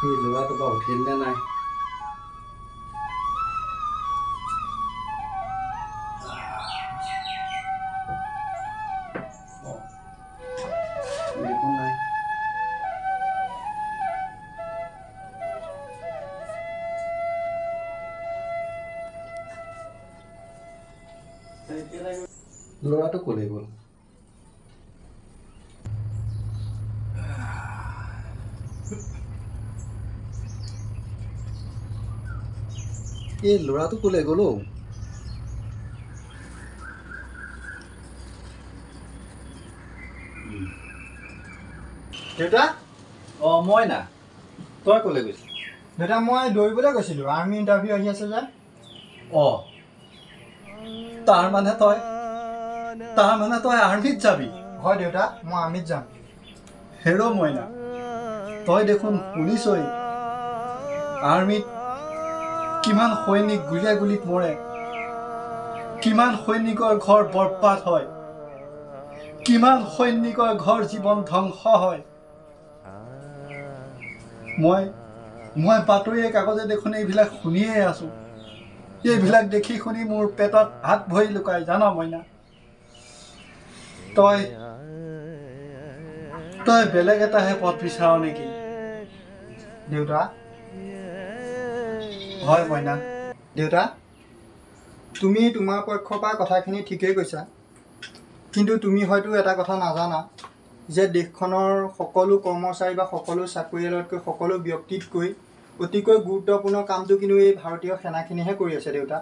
এই ল'ৰাটো বা উঠিল নে নাই? দেখোন নাই। ল'ৰাটো ক'লে গ'ল? এই ল'ৰাটো ক'লে গ'ল? দেউতা মই না। তই ক'লে গৈছিলি? দেউতা মই দৌৰিবলৈ গৈছিলোঁ, আৰ্মি ইণ্টাৰভিউ আহি আছে যে। তাৰ মানে তই আৰ্মিত যাবি? হয় দেউতা, মই আৰ্মিত যাম। হেৰ' মইনা, তই দেখোন শুনিছই আৰ্মিত কিমান সৈনিক গুলীয়াগুলীত মৰে, কিমান সৈনিকৰ ঘৰ বৰবাদ হয়, কিমান সৈনিকৰ ঘৰ জীৱন ধ্বংস হয়। মই বাতৰিয়ে কাগজে দেখোন এইবিলাক শুনিয়ে আছোঁ। এইবিলাক দেখি শুনি মোৰ পেটত হাত ভৰি লুকাই, জান মইনা। তই বেলেগ এটাহে পথ বিচাৰ নেকি? দেউতা হয় মইনা। দেউতা, তুমি তোমাৰ পক্ষৰ পৰা কথাখিনি ঠিকেই কৈছা, কিন্তু তুমি হয়তো এটা কথা নাজানা যে দেশখনৰ সকলো কৰ্মচাৰী বা সকলো চাকৰিয়ালতকৈ সকলো ব্যক্তিতকৈ অতিকৈ গুৰুত্বপূৰ্ণ কামটো কিন্তু এই ভাৰতীয় সেনাখিনিহে কৰি আছে দেউতা।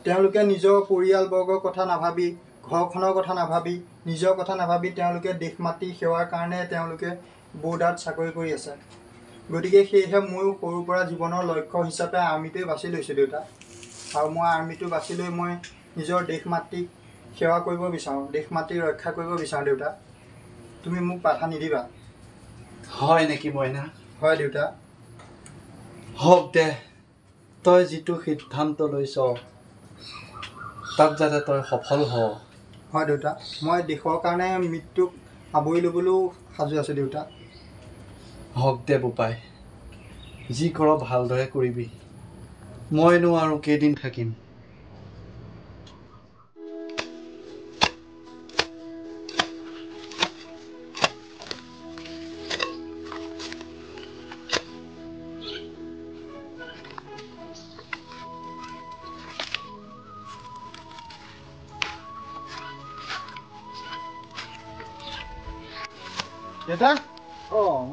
তেওঁলোকে নিজৰ পৰিয়ালবৰ্গৰ কথা নাভাবি, ঘৰখনৰ কথা নাভাবি, নিজৰ কথা নাভাবি তেওঁলোকে দেশ মাতৃ সেৱাৰ কাৰণে তেওঁলোকে বৰ্ডাৰত চাকৰি কৰি আছে। গতিকে সেয়েহে ময়ো সৰুৰ পৰা জীৱনৰ লক্ষ্য হিচাপে আৰ্মিটোৱে বাছি লৈছোঁ দেউতা। আৰু মই আৰ্মিটো বাছি লৈ মই নিজৰ দেশ মাতৃক সেৱা কৰিব বিচাৰোঁ, দেশ মাতৃক ৰক্ষা কৰিব বিচাৰোঁ দেউতা। তুমি মোক বাধা নিদিবা। হয় নেকি মইনা? হয় দেউতা। হওক দে, তই যিটো সিদ্ধান্ত লৈছ তাত যাতে তই সফল হ। হয় দেউতা, মই দেশৰ কাৰণে মৃত্যুক আৱৰি ল'বলৈও সাজু আছোঁ দেউতা। হওক দে বোপাই, যি কৰ ভালদৰে কৰিবি। মইনো আৰু কেইদিন থাকিম। দেউতা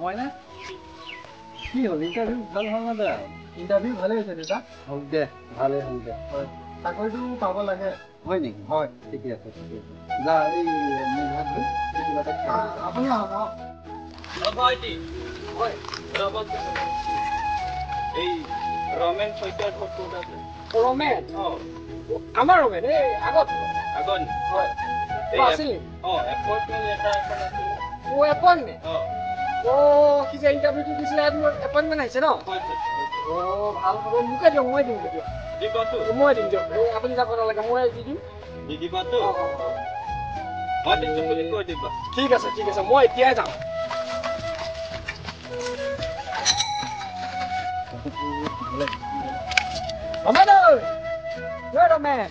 মইনা, কি হ'ল? ইণ্টাৰভিউ ভাল হ'ল না দে? ইণ্টাৰভিউ ভালেই হৈছে দেউতা। হওক দে, ভালেই হ'ল দে। হয়, চাকৰিটো পাব লাগে। হয় নেকি? হয়। ঠিকে আছে, ঠিকে আছে। যা, এই মোৰ ঘৰত গৈ কিবা এটা খাই আহ। আপুনি আহক। এই ৰমেন শইকীয়াৰ ঘৰ ক'ত আছে? ৰমেন? আমাৰ ৰমেন এই আগত হয়। আছিল এপইণ্টমেণ্ট লেটাৰ এখন আছিল। এপইণ্টমেণ্ট? সি যে ইণ্টাৰভিউটো দিছিলে এপইণ্টমেণ্ট আহিছে ন? হয়। ভাল খবৰ মোকে দিয়ক, মই দিম তেতিয়া। দিবাতো? মই দিম দিয়ক, আপুনি যাব নালাগে, মই দি দিম। দি দিবাতো? মই দিছোঁ বুলি কৈ দিবা। ঠিক আছে, মই এতিয়াই যাম। ৰমেন ঐ! ৰমেন!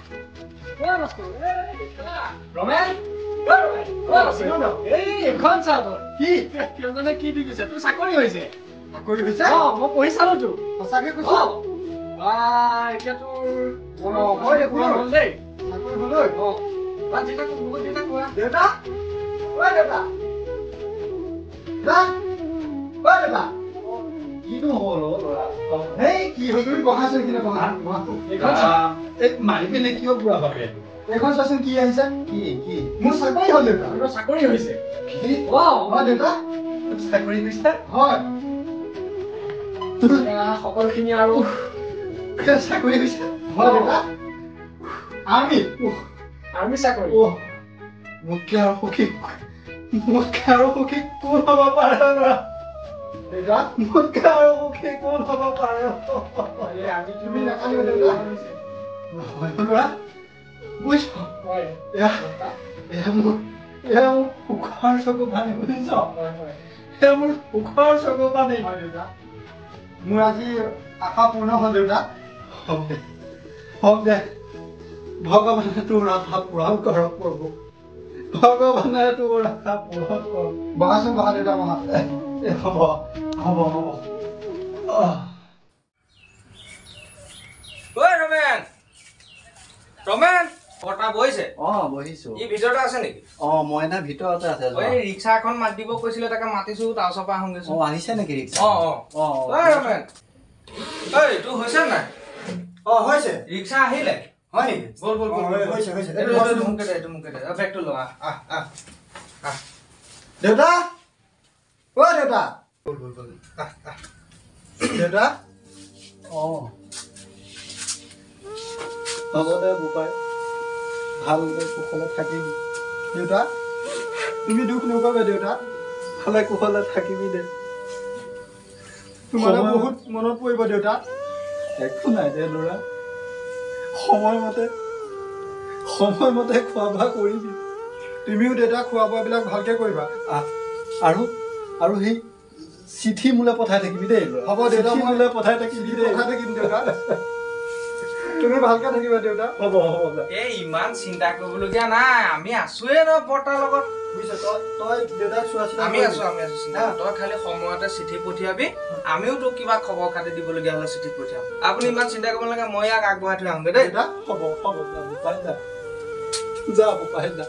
ৰমেন! এইখন চা তই। কি দি গৈছে? তোৰ চাকৰি হৈছে। চাকৰি হৈছে? মই পঢ়ি চালো তো। সঁচাকৈ কৈছো? এতিয়া তোৰ হয় দেখোন। হ'ল দেই। চাকৰি হ'ল ঐ। দেউতা? ঐ দেউতা! দেউতা! কিনো হ'ল ল'ৰা? এই কি হ'ল তুমি বহাচোন, কিনে বহা। মাৰি পিনে কিয় বুঢ়া ভাবে? এইখন চোৱাচোন কি আহিছে। কি? মোৰ চাকৰি হ'ল দেউতা। তোৰ চাকৰি হৈছে। কি? হয় দেউতা। চাকৰি কৰিছে? হয়। সকলোখিনি আৰু চাকৰি কৰিছে? হয় দেউতা। আৰ্মি চাকৰি। মোতকে আৰু সুখী কোন হ'ব পাৰে ল'ৰা? দেউতা মোতকে আৰু সুখী কোন হ'ব পাৰে? তুমি নাকান্দিবা দেউতা। ল'ৰা বুজিছ এয়া মোৰ সুখৰ চকু পানী বুজিছ এয়া মোৰ সুখৰ চকু পানী দেউতা মোৰ আজি আশা পূৰ্ণ হ'ল দেউতা হওক দে ভগৱানে তোৰ আশা পূৰণ কৰক প্ৰভু ভগৱানে তোৰ আশা পূৰণ কৰক বহাচোন বহা দেউতা বহা হ'ব হ'ব হ'ব ঐ ৰমেন ৰমেন কটা বহিছে বহিছো ই ভিতৰতে আছে নেকি মইনা ভিতৰতে আছে ঐ ৰিক্সা এখন মাত দিব কৈছিলে তাকে মাতিছো তাৰ ওচৰৰ পৰা আহোগেছো আহিছে নেকি ৰিক্সা ঐ ৰমেন ঐ তোৰ হৈছে নাই হৈছে ৰিক্সা আহিলে হয় নেকি বল বল বল হৈছে হৈছে এইটো মোকে দে বেগটো ল আহ দেউতা অ দেউতা দেউতা হ'ব দে বোপাই ভালকে কুশলে থাকিবি দেউতা তুমি দুখ নকৰিবা দেউতা ভালে কুশলে থাকিবি দে তোমালৈ বহুত মনত পৰিব দেউতা একো নাই দে ল'ৰা সময়মতে খোৱা বোৱা কৰিবি তুমিও দেউতা খোৱা বোৱাবিলাক ভালকে কৰিবা আৰু সেই চিঠি মোলৈ পঠাই থাকিবি দেই হ'ব দেউতা মোলৈ পঠাই থাকিবি দেই কথা থাকিম দেউতা তুমি ভালকে থাকিবা দেউতা হ'ব হ'ব এই ইমান চিন্তা কৰিবলগীয়া নাই আমি আছোৱে ন বৰ্তাৰ লগত বুজিছ তই দেউতাক চোৱা চিতা আমি আছো চিন্তা তই খালি সময়তে চিঠি পঠিয়াবি আমিও তোক কিবা খবৰ খাতি দিবলগীয়া হ'লে চিঠি পঠিয়াম আপুনি ইমান চিন্তা কৰিব নালাগে মই ইয়াক আগবঢ়াই থৈ আহোঁগৈ দেই দেউতা হ'ব যা বোপাই যা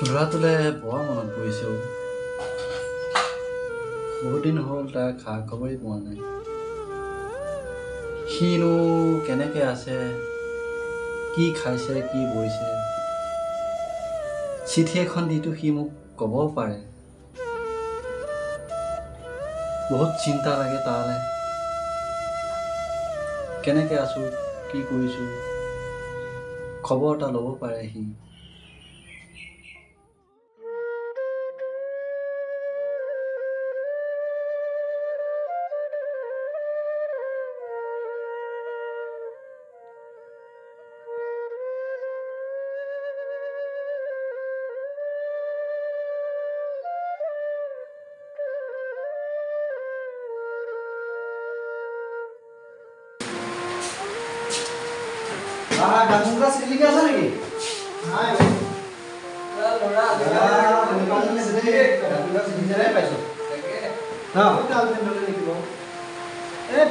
ল'ৰাটোলৈ বৰ মনত পৰিছে বহুত দিন হ'ল তাৰ খা খবৰেই পোৱা নাই সিনো কেনেকৈ আছে কি খাইছে কি বৈছে চিঠি এখন দিটো সি মোক ক'বও পাৰে বহুত চিন্তা লাগে তালৈ কেনেকৈ আছোঁ কি কৰিছোঁ খবৰ এটা ল'ব পাৰে সি গামোচা চিঠি লিখি আছে নেকি নাই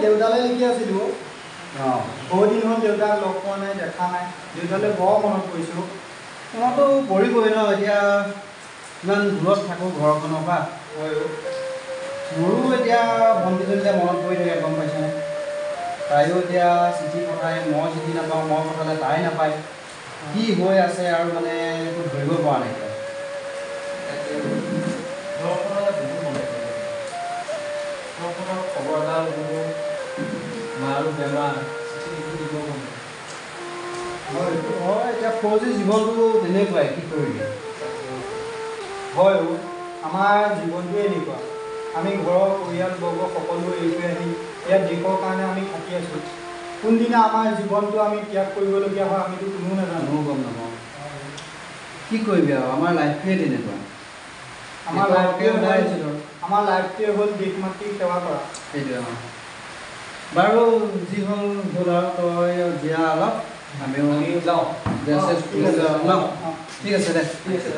দেউতালৈ লিখি আছিলো বহুত দিন হ'ল দেউতাক লগ পোৱা নাই দেখা নাই দেউতালৈ বৰ মনত পৰিছোঁ মনতো পৰিবই ন এতিয়া ইমান দূৰত থাকোঁ ঘৰখনৰ পৰা মোৰো এতিয়া ভণ্টিজনীলৈ মনত পৰি থাকে গম পাইছেনে তাইও এতিয়া চিঠি পঠায় মই চিঠি নাপাওঁ মই পঠালে তাই নাপায় কি হৈ আছে আৰু মানে একো ধৰিব পৰা নাই ঘৰখনলৈ বহুত মনত পৰে ঘৰখনৰ খবৰ এটা ল'বলৈ মাৰো বেমাৰ চিঠি লিখি দিব হয় এতিয়া ফৌজী জীৱনটো তেনেকুৱাই কি কৰিবি হয় আমাৰ জীৱনটোৱে এনেকুৱা আমি ঘৰৰ পৰিয়ালবৰ্গ সকলো এৰি থৈ আহি ইয়াত দেশৰ কাৰণে আমি থাকি আছোঁ কোনদিনা আমাৰ জীৱনটো আমি ত্যাগ কৰিবলগীয়া হয় আমিতো কোনো নাজানো গম নাপাওঁ কি কৰিবি আৰু আমাৰ লাইফটোৱে তেনেকুৱা আমাৰ লাইফটোৱে হ'ল দেশ মাতৃক সেৱা কৰা সেইটোৱে বাৰু যি হ'ল হ'ল আৰু তই জীয়া অলপ আমিও যাওঁ ঠিক আছে দে ঠিক আছে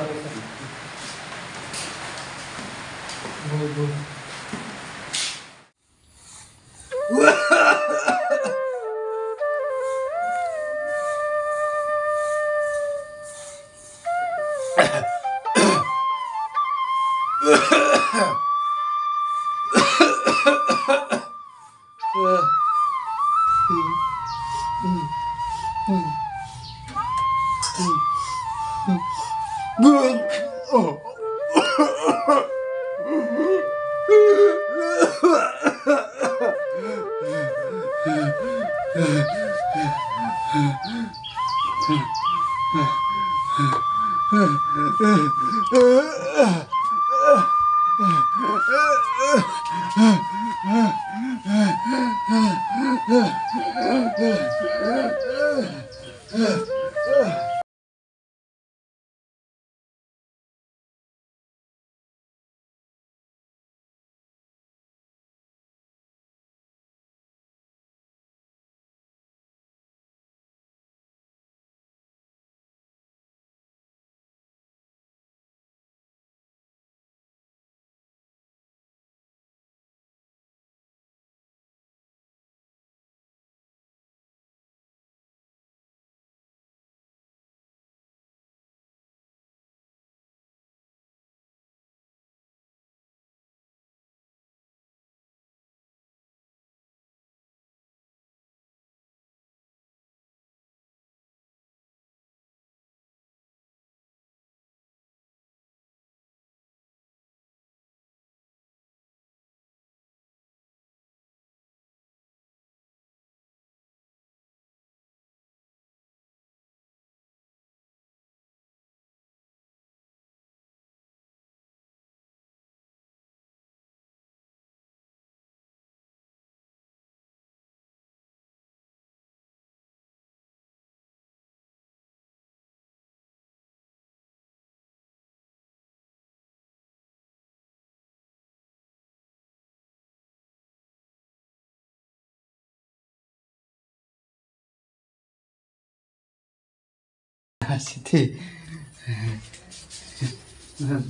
চিঠি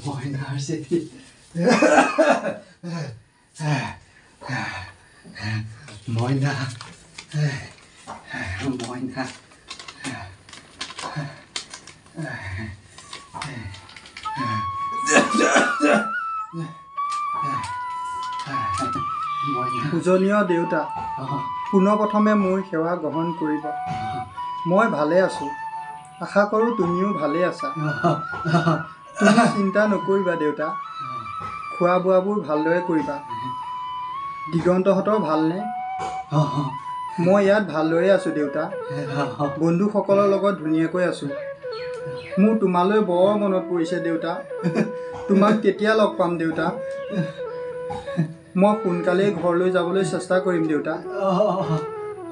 মইনাৰ চিঠি মইনা মইনা পূজনীয় দেউতা, পোনপ্ৰথমে মোৰ সেৱা গ্ৰহণ কৰিব। মই ভালে আছোঁ, আশা কৰোঁ তুমিও ভালে আছা। তুমি চিন্তা নকৰিবা দেউতা, খোৱা বোৱাবোৰ ভালদৰে কৰিবা। দিগন্তহঁতৰ ভালনে? মই ইয়াত ভালদৰে আছোঁ দেউতা, বন্ধুসকলৰ লগত ধুনীয়াকৈ আছোঁ। মোৰ তোমালৈ বৰ মনত পৰিছে দেউতা, তোমাক কেতিয়া লগ পাম দেউতা? মই সোনকালেই ঘৰলৈ যাবলৈ চেষ্টা কৰিম দেউতা।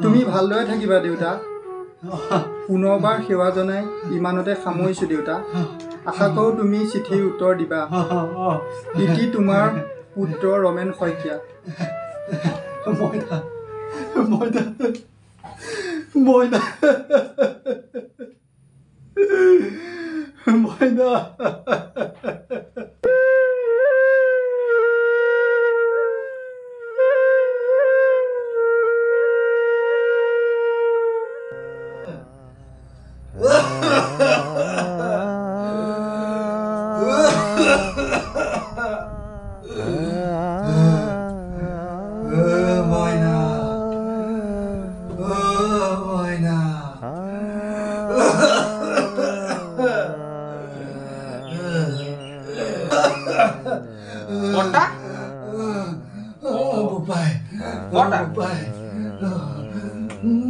তুমি ভালদৰে থাকিবা দেউতা। পুনৰবাৰ সেৱা জনাই ইমানতে সামৰিছোঁ দেউতা। আশা কৰোঁ তুমি চিঠিৰ উত্তৰ দিবা। ইতি তোমাৰ পুত্ৰ ৰমেন শইকীয়া। মইনা মইনা মইনা মইনা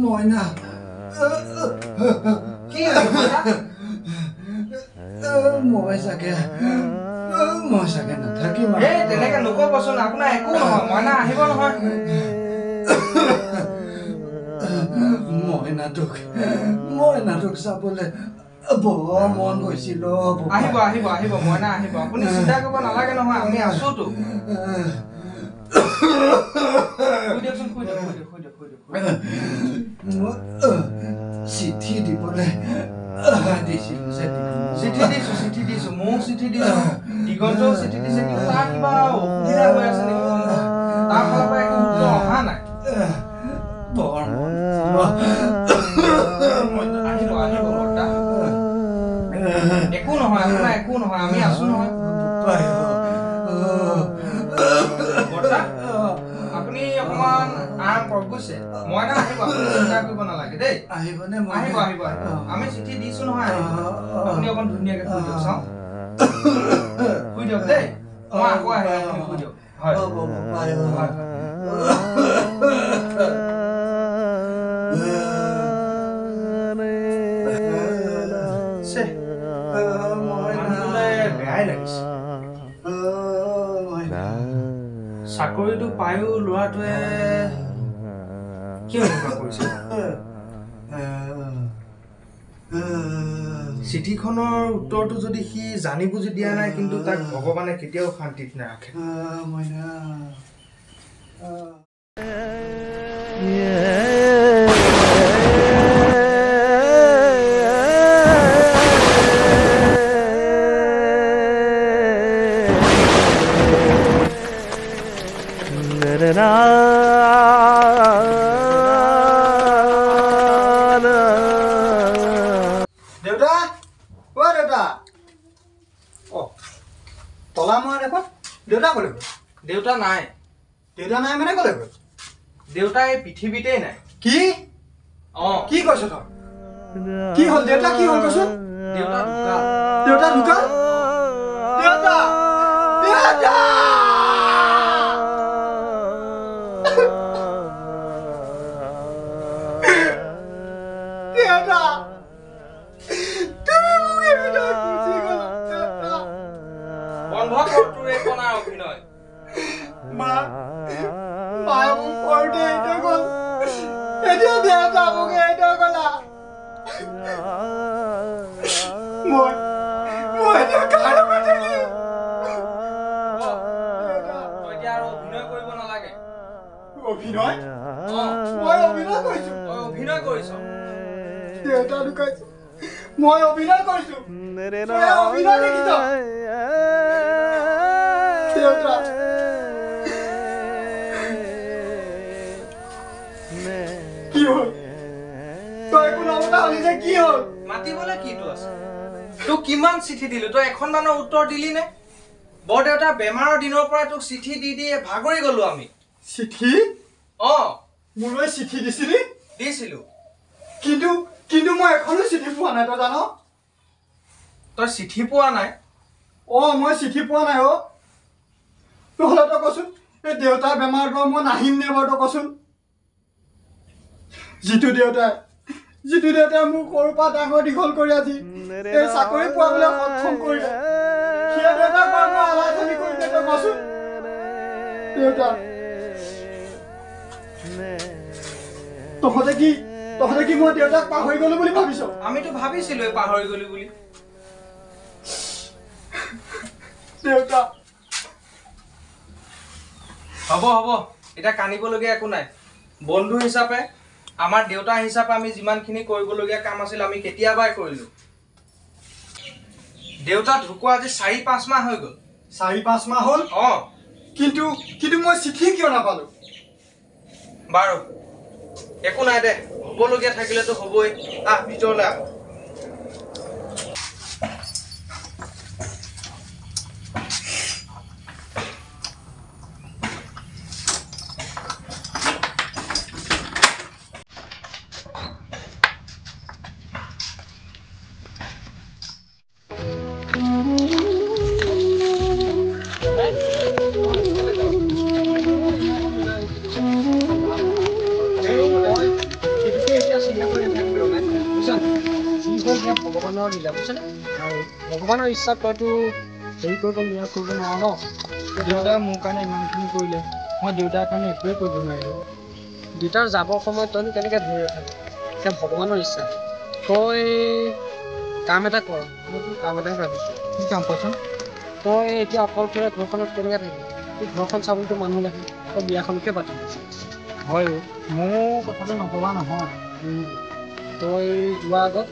মইনা কি মই চাগে নাথাকিম। তেনেকে নকবচোন, আপোনাৰ একো নহয়, মইনা আহিব নহয়। মইনাটোক চাবলৈ বৰ মন গৈছিল। আহিব আহিব আহিব, মইনা আহিব, আপুনি চিন্তা কৰিব নালাগে নহয়, আমি আছোতো। চিঠি দিবলৈ চিঠি দিছো, ময়ো চিঠি দিছো, দিগন্তও চিঠি দিছে, কিন্তু তাৰ কিবা অসুবিধা হৈ আছে নেকি? তাৰ ফালৰ পৰা একো উত্তৰ অহা নাই। আহিব আহিব বৰ্তা, একো নহয়, আপোনাৰ একো নহয়, আমি আছো নহয়। বৰ্তা, আপুনি অকমান আৰাম কৰক বুজিছে। মইনা আহিব, আপুনি চিন্তা কৰিব নালাগে দেই। আহিবনে? আহিব আহিব আহিব, আমি চিঠি দিছো নহয়, আহিব। আপুনি অকণ ধুনীয়াকে শুই দিয়ক, চাওঁ শুই দিয়ক দেই। মই আকৌ আহি আপুনি শুই দিয়ক। হয় চাকৰিটো পায়ো ল'ৰাটোৱে কিয় এনেকুৱা কৰিছে? চিঠিখনৰ উত্তৰটো যদি সি জানি বুজি দিয়া নাই, কিন্তু তাক ভগৱানে কেতিয়াও শান্তিত নাৰাখে। দেউতা, অ দেউতা, অ তলা মৰা দেখোন। দেউতা ক'লে গ'ল? দেউতা নাই। দেউতা নাই মানে ক'লে গ'ল? দেউতা এই পৃথিৱীতেই নাই। কি অঁ, কি কৈছ তই? কি হ'ল দেউতা, কি হ'ল কচোন? দেউতা ঢুকাল। দেউতা ঢুকাল? দেউতা, দেউতা! দেউতা, তুমি মোক এৰিলৈ গুচি গ'লা, দেউতা। বন্ধ কৰ তোৰ এই কণা অভিনয়। মায়ে মোক সৰুতে এৰি থৈ গ'ল, এতিয়া দেউতা মোক এৰি থৈ গ'লা। মই এতিয়া কাৰ লগত থাকিম? তই এতিয়া আৰু অভিনয় কৰিব নালাগে। অভিনয়? অঁ, মই অভিনয় কৰিছো। তই অভিনয় কৰিছ। দেউতা ঢুকাইছে, মই অভিনয় কৰিছো। তই অভিনয় দেখিছ? দেউতা, কি হ'ল? তই একো নমতা হলি যে, কি হ'ল? মাতিবলৈ কিটো আছে? তোক কিমান চিঠি দিলো, তই এখনমানৰ উত্তৰ দিলি নে? বৰদেউতাৰ বেমাৰৰ দিনৰ পৰা তোক চিঠি দি দি ভাগৰি গলো আমি। চিঠি? অঁ, মোলৈ চিঠি দিছিলি? দিছিলো। কিন্তু মই এখনো চিঠি পোৱা নাই, তই জান? তই চিঠি পোৱা নাই? মই চিঠি পোৱা নাই অ'। নহ'লে তই কচোন, এই দেউতাৰ বেমাৰৰ পৰা মই নাহিম নে বাৰু, তই কচোন? যিটো দেউতাই মোক সৰুৰ পৰা ডাঙৰ দীঘল কৰি আজি এই চাকৰি পোৱাবলৈ সক্ষম কৰিলে, সেই দেউতাক বাৰু মই আলাহনি কৰি দে, তই কচোন? দেউতা, তহঁতে কি মই দেউতাক পাহৰি গলো বুলি ভাবিছ? আমিতো ভাবিছিলো পাহৰি গলি বুলি। দেউতা, হ'ব এতিয়া কান্দিবলগীয়া একো নাই। বন্ধু হিচাপে, আমাৰ দেউতা হিচাপে আমি যিমানখিনি কৰিবলগীয়া কাম আছিল আমি কেতিয়াবাই কৰিলো। দেউতা ঢুকুৱা আজি 4-5 মাহ হৈ গ'ল। 4-5 মাহ হ'ল? অঁ, কিন্তু মই চিঠি কিয় নাপালো? বাৰু একো নাই দে, হ'বলগীয়া থাকিলেতো হ'বই। আহ ভিতৰলৈ আহ। ভগৱানৰ লীলা বুজিছনে? আৰু ভগৱানৰ ইচ্ছা তইতো হেৰি কৰিব নোৱাৰ ন। দেউতাই মোৰ কাৰণে ইমানখিনি কৰিলে, মই দেউতাৰ কাৰণে একোৱেই কৰিব নোৱাৰিলোঁ। দেউতাৰ যাবৰ সময়ত তইনো কেনেকৈ ধৰি ৰাখিবি? এতিয়া ভগৱানৰ ইচ্ছা। তই কাম এটা কৰ, মই তোৰ কাম এটাই ভাবিছোঁ। কি কাম কচোন? তই এতিয়া অকলশৰে ঘৰখনত কেনেকৈ থাকিবি? তোৰ ঘৰখন চাবলৈতো মানুহ লাগে, তই বিয়াখনকে পাতিবি। হয়, মোৰ কথাটো নকবা নহয়। তই যোৱাৰ আগত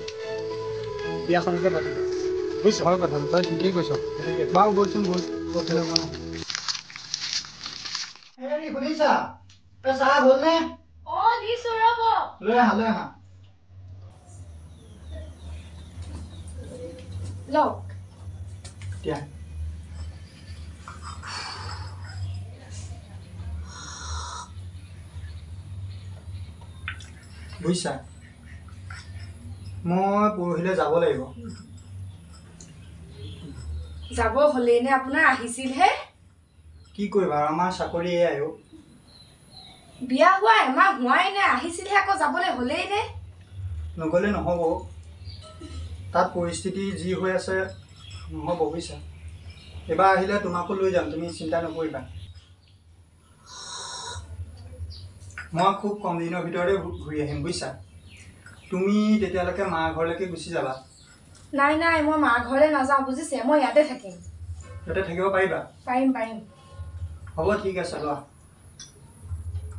বিয়াখনকে পাতিবি বুজিছ? হয় কথাটো, তই ঠিকেই কৈছ। বাৰু বলচোন বল, হেৰি শুনিছা? তই চাহ হ'লনে? দিছো ৰ'ব। লৈ আহা। লওক। এতিয়া বুজিছা, মই পৰহিলৈ যাব লাগিব। যাব হ'লেই নে আপোনাৰ? আহিছিলহে। কি কৰিবা, আমাৰ চাকৰি এয়াই অ'। বিয়া হোৱা এমাহ হোৱাই নে, আহিছিলহে আকৌ যাবলৈ হ'লেই নে? নগ'লে নহ'ব, তাত পৰিস্থিতি যি হৈ আছে নহ'ব বুজিছা। এবাৰ আহিলে তোমাকো লৈ যাম, তুমি চিন্তা নকৰিবা। মই খুব কম দিনৰ ভিতৰতে ঘূৰি আহিম বুজিছা। তুমি তেতিয়ালৈকে মাৰ ঘৰলৈকে গুচি যাবা। নাই নাই, মই মাৰ ঘৰলৈ নাযাওঁ বুজিছে, মই ইয়াতে থাকিম। ইয়াতে থাকিব পাৰিবা? পাৰিম পাৰিম। হ'ব ঠিক আছে, লোৱা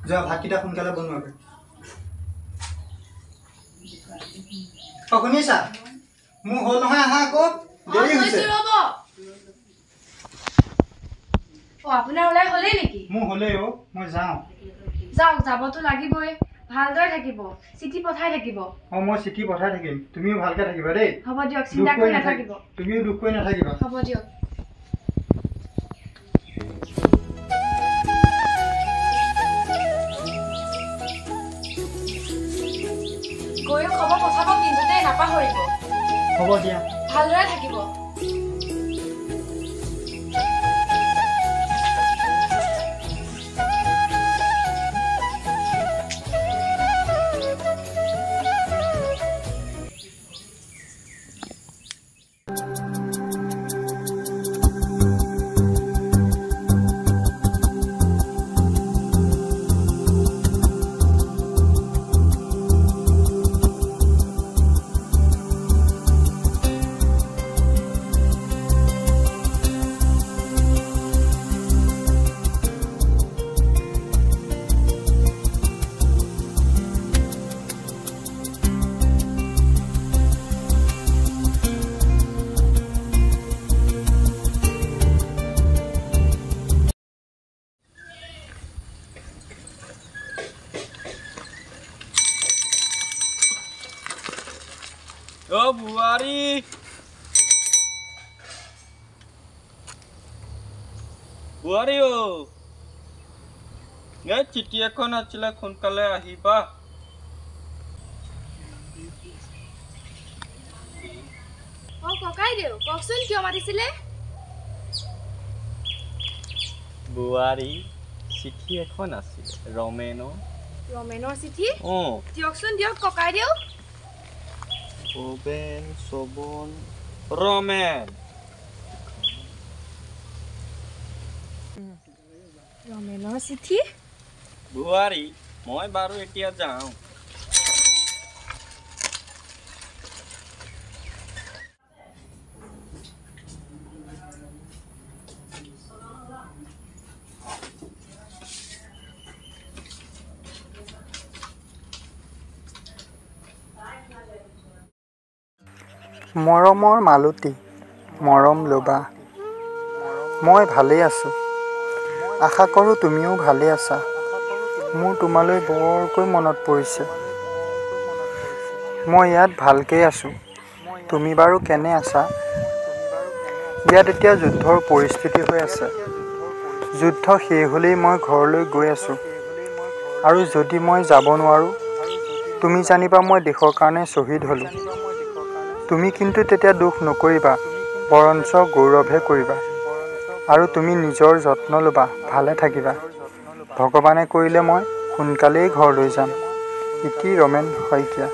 যোৱা, ভাতকেইটা সোনকালে বনোৱাগৈ। শুনিছা, মোৰ হ'ল নহয়, আহা আকৌ, দেৰি হৈছে। আপোনাৰ ওলাই হ'লেই নেকি? মোৰ হ'লেই অ', মই যাওঁ। যাওক, যাবতো লাগিবই। ভালদৰে থাকিব, চিঠি পঠাই থাকিব। অঁ মই চিঠি পঠাই থাকিম, তুমিও ভালকৈ থাকিবা দেই। হ'ব দিয়ক, চিন্তা কৰি নাথাকিব। তুমিও দুখ কৰি নাথাকিবা। হ'ব দিয়ক। গৈও খবৰ পঠাব কিন্তু দেই, নাপাহৰিব। হ'ব দিয়া। ভালদৰে থাকিব। অ বুৱাৰী, বুৱাৰী অ, এই চিঠি এখন আছিলে, সোনকালে আহিবা। অ ককাইদেউ, কওকচোন কিয় মাতিছিলে? বুৱাৰী, চিঠি এখন আছিলে ৰমেনৰ। ৰমেনৰ চিঠি? অ দিয়কচোন দিয়ক ককাইদেউ। ভৱেন শোভন ৰমেন। ৰমেনৰ চিঠি? বুৱাৰী, মই বাৰু এতিয়া যাওঁ। মৰমৰ মালতী, মৰম ল'বা। মই ভালেই আছোঁ, আশা কৰোঁ তুমিও ভালেই আছা। মোৰ তোমালৈ বৰকৈ মনত পৰিছে। মই ইয়াত ভালকৈ আছোঁ, তুমি বাৰু কেনে আছা? ইয়াত এতিয়া যুদ্ধৰ পৰিস্থিতি হৈ আছে। যুদ্ধ শেষ হ'লেই মই ঘৰলৈ গৈ আছোঁ। আৰু যদি মই যাব নোৱাৰোঁ, তুমি জানিবা মই দেশৰ কাৰণে শ্বহীদ হ'লোঁ। তুমি কিন্তু তেতিয়া দুখ নকৰিবা, বৰঞ্চ গৌৰৱহে কৰিবা। আৰু তুমি নিজৰ যত্ন ল'বা, ভালে থাকিবা। ভগৱানে কৰিলে মই সোনকালেই ঘৰলৈ যাম। ইতি ৰমেন শইকীয়া।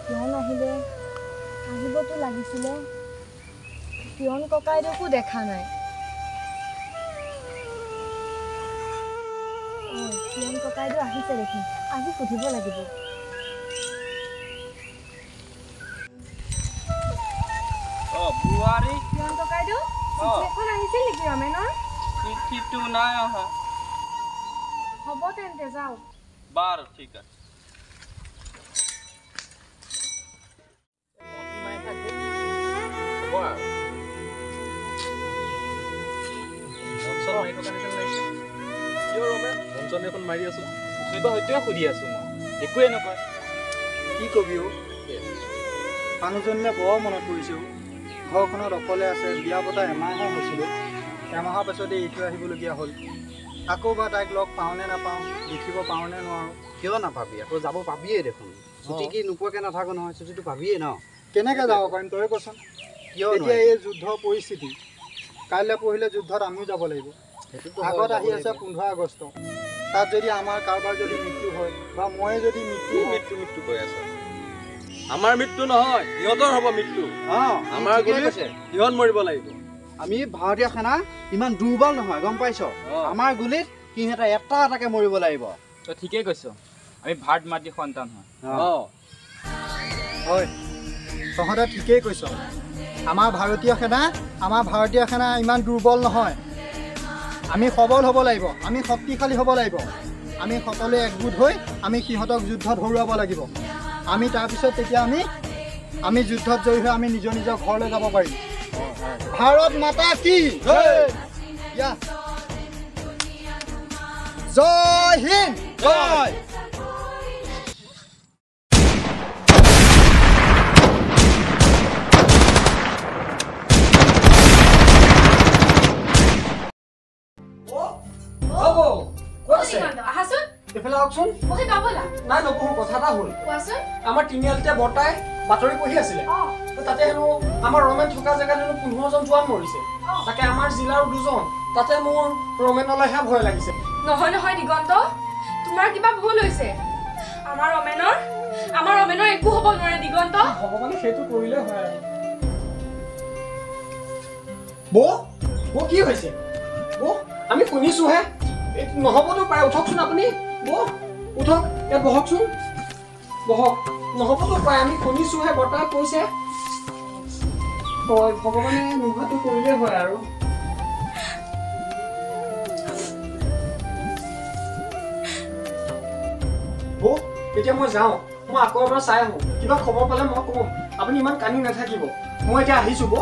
কিয় নাহিলে? আহিবতো লাগিছিলে। কিয়ন ককাইদেউকো দেখা নাই। কিয়ন ককাইদেউ আহিছে দেখোন, আজি সুধিব লাগিব। অ বুৱাৰী, কিয়ন ককাইদেউ, চিঠি এখন আহিছিল নেকি ৰমেনৰ? চিঠিটো নাই অহা। হ'ব তেন্তে, যাওক। বাৰু ঠিক আছে। মাৰি আছো, সেইটোৱে সুধি আছো মই, একোৱে নকয়। কি কবি অ'? মানুহজনীলে বৰ মনত পৰিছে অ'। ঘৰখনত অকলে আছে, বিয়া পতা এমাহহে হৈছিলে। এমাহৰ পাছতে এৰি থৈ আহিবলগীয়া হ'ল। আকৌ বা তাইক লগ পাওঁনে নাপাওঁ, দেখিব পাওঁনে নোৱাৰোঁ। কিয় নাপাবি? আকৌ যাব পাবিয়ে দেখোন। ছুটি কি নোপোৱাকৈ নাথাকো নহয়, ছুটিটো পাবিয়ে ন। কেনেকৈ যাব পাৰিম তই কচোন? কিয় এতিয়া এই যুদ্ধ পৰিস্থিতি, কাইলৈ পৰহিলৈ যুদ্ধত আমিও যাব লাগিব। আগত আহি আছে 15 আগষ্ট। তাত যদি আমাৰ কাৰোবাৰ যদি মৃত্যু হয় বা ময়ে যদি মৃত্যু কৈ আছে। আমাৰ মৃত্যু নহয়, সিহঁতৰ হ'ব মৃত্যু। আমাৰ গুলিত সিহঁত মৰিব লাগিব। আমি ভাৰতীয় সেনা ইমান দুৰ্বল নহয়, গম পাইছ? আমাৰ গুলিত সিহঁতে এটা এটাকে মৰিব লাগিব। তই ঠিকেই কৈছ, আমি ভাৰত মাতৃ সন্তান হয়। হয়, তহঁতে ঠিকেই কৈছ। আমাৰ ভাৰতীয় সেনা ইমান দুৰ্বল নহয়। আমি সবল হ'ব লাগিব, আমি শক্তিশালী হ'ব লাগিব। আমি সকলোৱে একগোট হৈ আমি সিহঁতক যুদ্ধত হৰুৱাব লাগিব। আমি তাৰপিছত তেতিয়া আমি যুদ্ধত জয়ী হৈ আমি নিজৰ নিজৰ ঘৰলৈ যাব পাৰিম। ভাৰত মাতা কি জয় হিন্দ। জয়। এইফালে আহকচোন। নাই নপঢ়ো, কথা এটা হ'ল। আমাৰ তিনিআলিতে বৰ্তাই বাতৰি পঢ়ি আছিলে, তাতে হেনো আমাৰ ৰমেন থকা জেগাত হেনো 15জন জোৱান মৰিছে। তাকে আমাৰ জিলাৰ 2জন, তাতে মোৰ ৰমেনলৈহে ভয় লাগিছে। নহয় নহয় দিগন্ত, তোমাৰ কিবা ভুল হৈছে। আমাৰ ৰমেনৰ একো হ'ব নোৱাৰে দিগন্ত। ভগৱানে সেইটো কৰিলে হয় আৰু। বৌ কি হৈছে? বৌ আমি শুনিছোহে, নহ'বতো পাৰে। উঠকচোন আপুনি, বৌ উঠক, ইয়াত বহকচোন, বহক। নহ'বতো পাৰে, আমি শুনিছোহে, বৰ্তাই কৈছে। হয়, ভগৱানে নোহোৱাটো কৰিলে হয় আৰু। বৌ এতিয়া মই যাওঁ, মই আকৌ এবাৰ চাই আহোঁ। কিবা খবৰ পালে মই ক'ম, আপুনি ইমান কান্দি নাথাকিব। মই এতিয়া আহিছোঁ বৌ।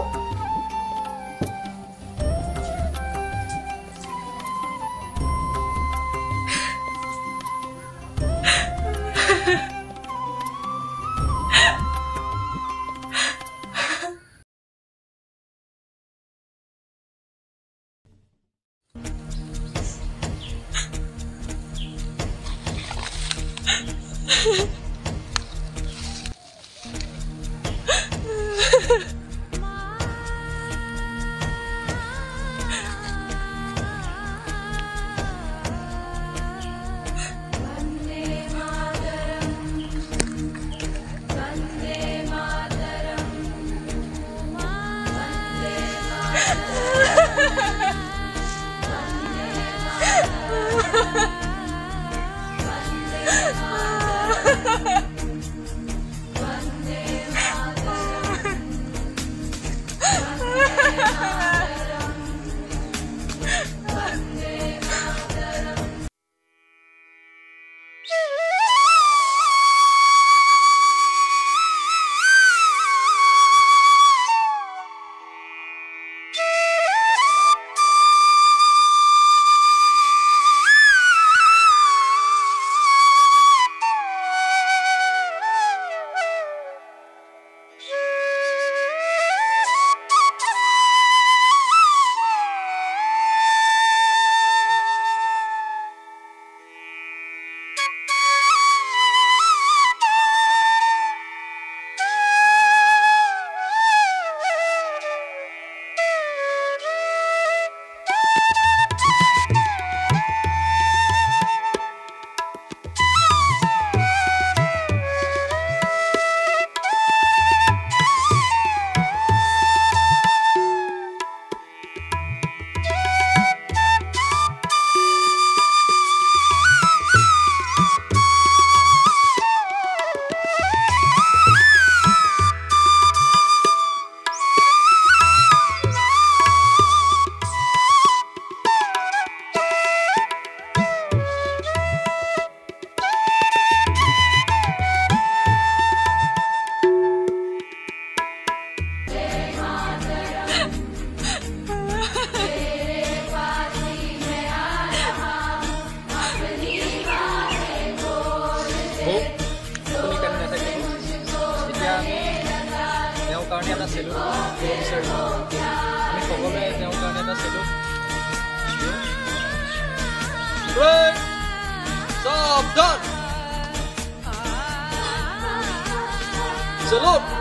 কাৰণে এটা চেলুট দিব বিচাৰিছোঁ। আমি সকলোৱে তেওঁৰ কাৰণে এটা চেলুট চলক